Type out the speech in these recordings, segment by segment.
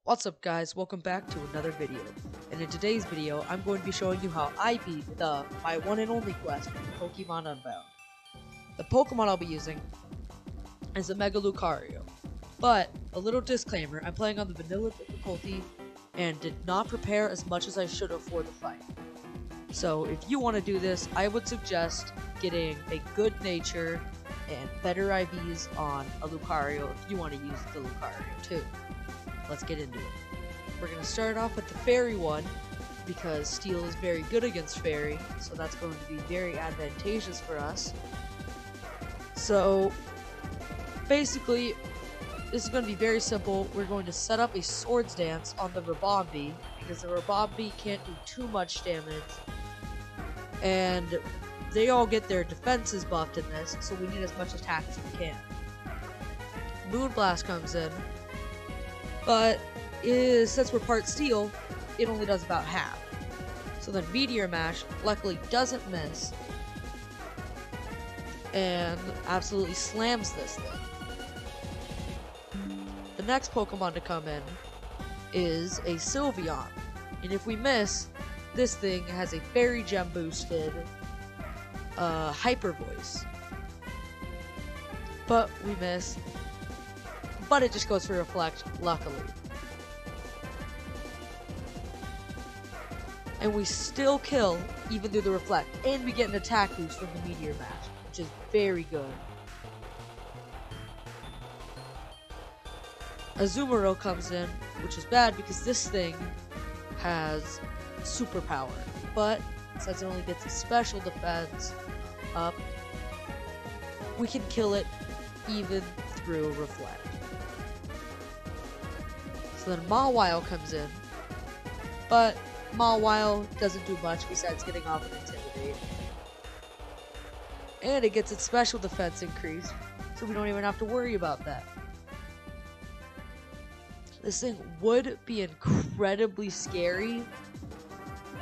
What's up guys, welcome back to another video, and in today's video I'm going to be showing you how I beat my one and only quest, Pokemon Unbound. The Pokemon I'll be using is the Mega Lucario, but a little disclaimer, I'm playing on the Vanilla difficulty and did not prepare as much as I should have for the fight. So if you want to do this, I would suggest getting a good nature and better IVs on a Lucario if you want to use the Lucario too. Let's get into it. We're going to start off with the Fairy one, because Steel is very good against Fairy, so that's going to be very advantageous for us. So, basically, this is going to be very simple. We're going to set up a Swords Dance on the Ribombee, because the Ribombee can't do too much damage, and they all get their defenses buffed in this, so we need as much attack as we can. Moonblast comes in, but since we're part Steel, it only does about half. So then Meteor Mash luckily doesn't miss and absolutely slams this thing. The next Pokemon to come in is a Sylveon, and if we miss, this thing has a Fairy Gem boosted Hyper Voice. But we miss. But it just goes for Reflect, luckily. And we still kill, even through the Reflect. And we get an attack boost from the Meteor Mash, which is very good. Azumarill comes in, which is bad because this thing has superpower. But, since it only gets a special defense up, we can kill it even through Reflect. So then Mawile comes in, but Mawile doesn't do much besides getting off an Intimidate. And it gets its special defense increased, so we don't even have to worry about that. This thing would be incredibly scary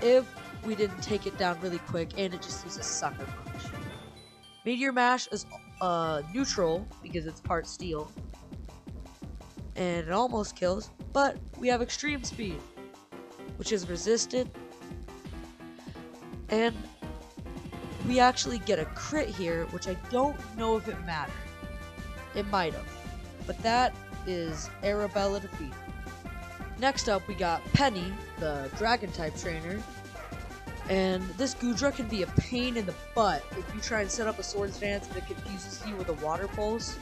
if we didn't take it down really quick and it just uses Sucker Punch. Meteor Mash is neutral because it's part Steel, and it almost kills, but we have Extreme Speed, which is resisted, and we actually get a crit here, which I don't know if it mattered. It might have, but that is Arabella defeated. Next up, we got Penny, the Dragon-type trainer, and this Goodra can be a pain in the butt if you try and set up a Swords Dance and it confuses you with a Water Pulse.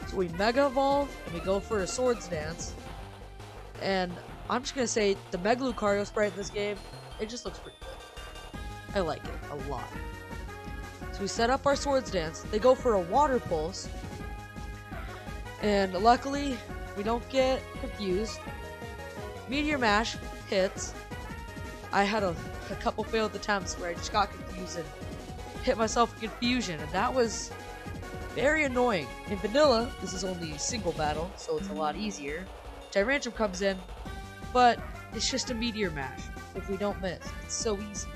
So we Mega Evolve, and we go for a Swords Dance, and I'm just going to say, the Mega Lucario sprite in this game, it just looks pretty good. I like it a lot. So we set up our Swords Dance, they go for a Water Pulse, and luckily, we don't get confused. Meteor Mash hits. I had a couple failed attempts where I just got confused and hit myself in confusion, and that was very annoying. In Vanilla, this is only a single battle, so it's a lot easier. Tyrantrum comes in, but it's just a Meteor Mash if we don't miss. It's so easy.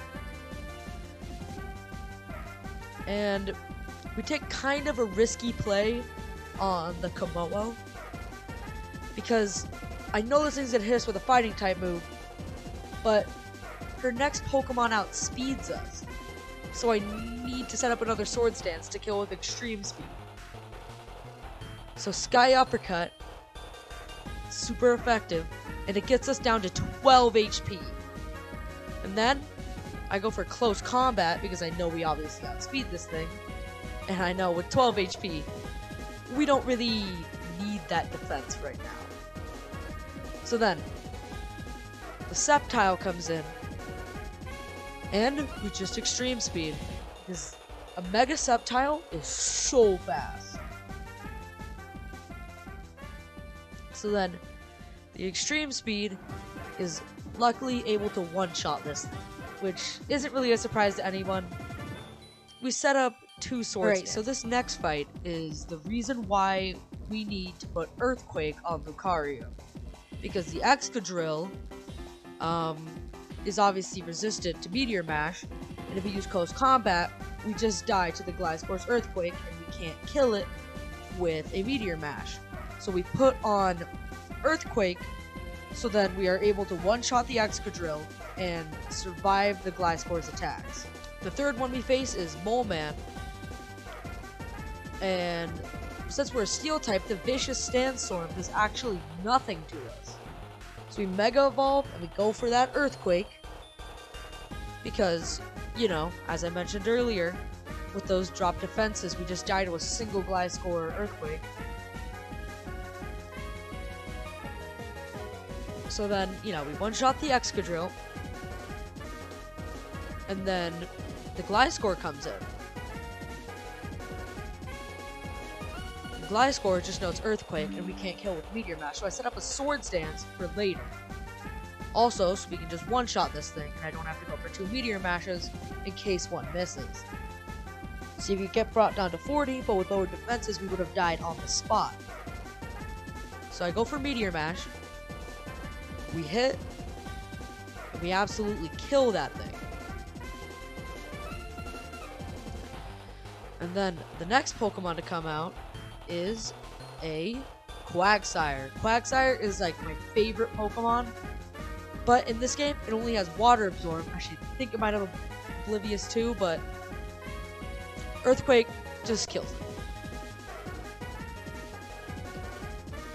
And we take kind of a risky play on the Komodo, because I know this thing's gonna hit us with a fighting type move, but her next Pokemon outspeeds us. So I need to set up another Swords Dance to kill with Extreme Speed. So Sky Uppercut, super effective, and it gets us down to 12 HP. And then I go for Close Combat because I know we obviously outspeed this thing, and I know with 12 HP, we don't really need that defense right now. So then, the Sceptile comes in, and we just Extreme Speed, because a Mega Sceptile is so fast. So then, the Extreme Speed is luckily able to one-shot this thing, which isn't really a surprise to anyone. We set up two Swords. Alright, so this next fight is the reason why we need to put Earthquake on Lucario, because the Excadrill is obviously resistant to Meteor Mash, and if we use Close Combat, we just die to the Gliscor's Earthquake, and we can't kill it with a Meteor Mash. So we put on Earthquake So then we are able to one-shot the Excadrill and survive the Gliscor's attacks. The third one we face is Mole Man. And since we're a Steel type, the Vicious Sandstorm does actually nothing to us. So we Mega Evolve and we go for that Earthquake. Because, you know, as I mentioned earlier, with those drop defenses, we just died to a single Gliscor Earthquake. So then, you know, we one-shot the Excadrill. And then the Gliscor comes in. Gliscor just knows Earthquake, and we can't kill with Meteor Mash, so I set up a Swords Dance for later. Also, so we can just one-shot this thing, and I don't have to go for 2 Meteor Mashes in case one misses. See, if we get brought down to 40, but with lower defenses, we would have died on the spot. So I go for Meteor Mash. We hit, and we absolutely kill that thing. And then the next Pokemon to come out is a Quagsire. Quagsire is like my favorite Pokemon, but in this game it only has Water Absorb. Actually, I think it might have Oblivious too, but Earthquake just kills it.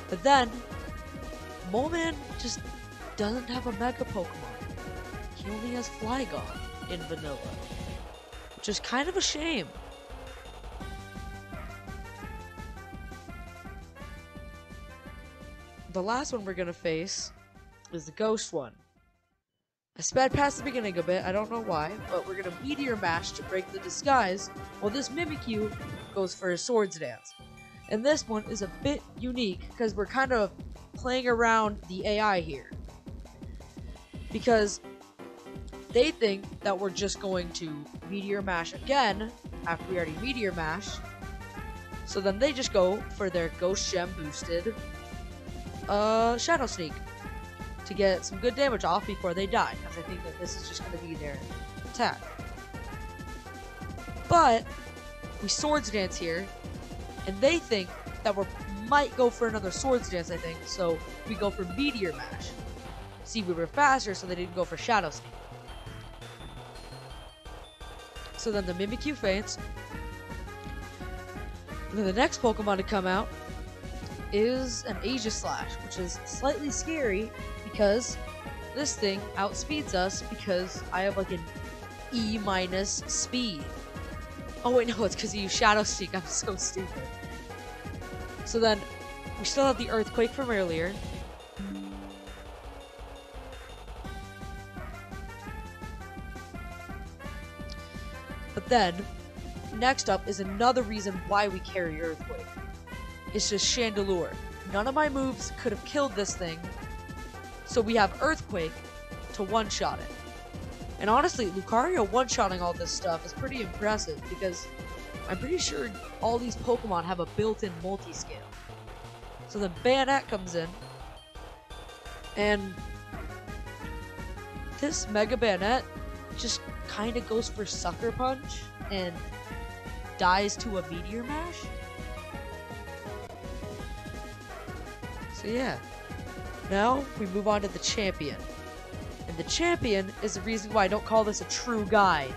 But then Mole Man just doesn't have a Mega Pokemon. He only has Flygon in Vanilla, which is kind of a shame. The last one we're gonna face is the Ghost one. I sped past the beginning a bit, I don't know why, but we're gonna Meteor Mash to break the disguise, while this Mimikyu goes for a Swords Dance. And this one is a bit unique, because we're kind of playing around the AI here. Because they think that we're just going to Meteor Mash again, after we already Meteor Mash. So then they just go for their Ghost Gem boosted Shadow Sneak to get some good damage off before they die, because I think that this is just going to be their attack. But we Swords Dance here, and they think that we might go for another Swords Dance, I think, so we go for Meteor Mash. See, we were faster, so they didn't go for Shadow Sneak. So then the Mimikyu faints. And then the next Pokemon to come out is an Aegislash, which is slightly scary because this thing outspeeds us because I have like an E- speed. Oh wait, no, it's because you use Shadow Sneak. I'm so stupid. So then we still have the Earthquake from earlier. But then, next up is another reason why we carry Earthquake. It's just Chandelure. None of my moves could have killed this thing, so we have Earthquake to one-shot it. And honestly, Lucario one-shotting all this stuff is pretty impressive, because I'm pretty sure all these Pokemon have a built-in multi-scale. So then Bayonet comes in, and this Mega Bayonet just kind of goes for Sucker Punch and dies to a Meteor Mash. So yeah, now we move on to the champion. And the champion is the reason why I don't call this a true guide.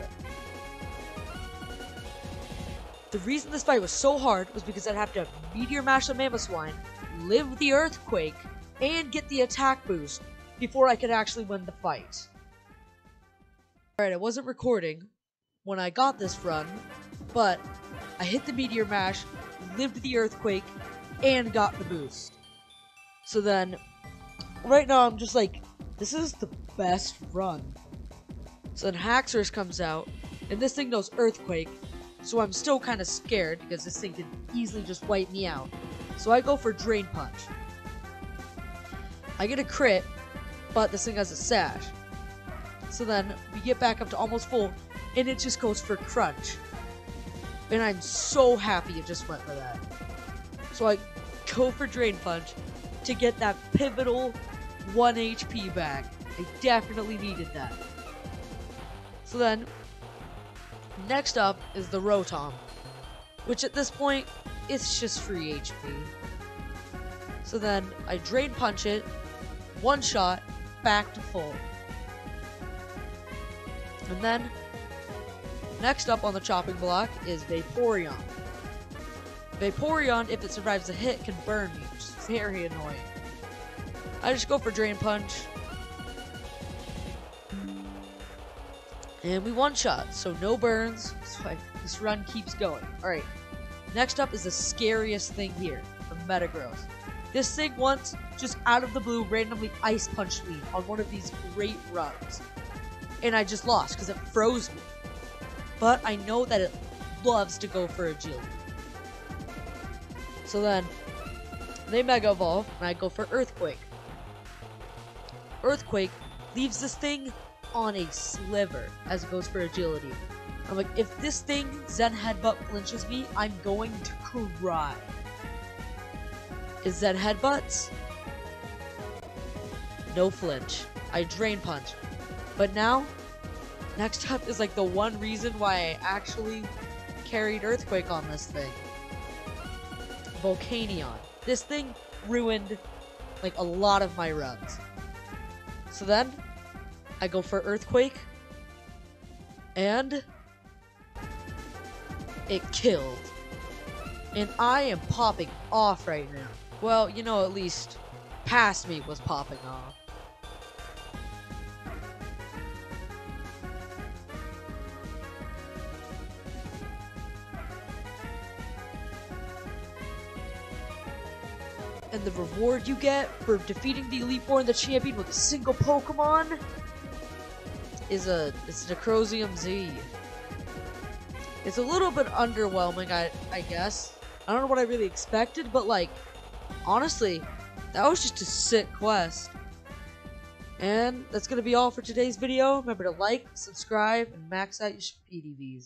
The reason this fight was so hard was because I'd have to Meteor Mash the Mamoswine, live the Earthquake, and get the attack boost before I could actually win the fight. Alright, I wasn't recording when I got this run, but I hit the Meteor Mash, lived the Earthquake, and got the boost. So then, right now I'm just like, this is the best run. So then Haxorus comes out, and this thing knows Earthquake, so I'm still kind of scared because this thing can easily just wipe me out. So I go for Drain Punch. I get a crit, but this thing has a Sash. So then we get back up to almost full, and it just goes for Crunch. And I'm so happy it just went for that. So I go for Drain Punch to get that pivotal 1 HP back. I definitely needed that. So then, next up is the Rotom, which at this point, it's just free HP. So then, I Drain Punch it, one shot, back to full. And then, next up on the chopping block is Vaporeon. Vaporeon, if it survives a hit, can burn me, which is very annoying. I just go for Drain Punch. And we one-shot, so no burns, so this run keeps going. Alright, next up is the scariest thing here, the Metagross. This thing once, just out of the blue, randomly Ice Punched me on one of these great runs. And I just lost, because it froze me. But I know that it loves to go for Agility. So then, they Mega Evolve, and I go for Earthquake. Earthquake leaves this thing on a sliver as it goes for Agility. I'm like, if this thing Zen Headbutt flinches me, I'm going to cry. Is Zen Headbutts? No flinch. I Drain Punch. But now, next up is like the one reason why I actually carried Earthquake on this thing. Volcanion. This thing ruined like a lot of my runs. So then, I go for Earthquake, and it killed. And I am popping off right now. Well, you know, at least past me was popping off. And the reward you get for defeating the Elite Four and the Champion with a single Pokemon is it's Necrozma Z. It's a little bit underwhelming, I guess. I don't know what I really expected, but like, honestly, that was just a sick quest. And that's gonna be all for today's video. Remember to like, subscribe, and max out your speed EVs.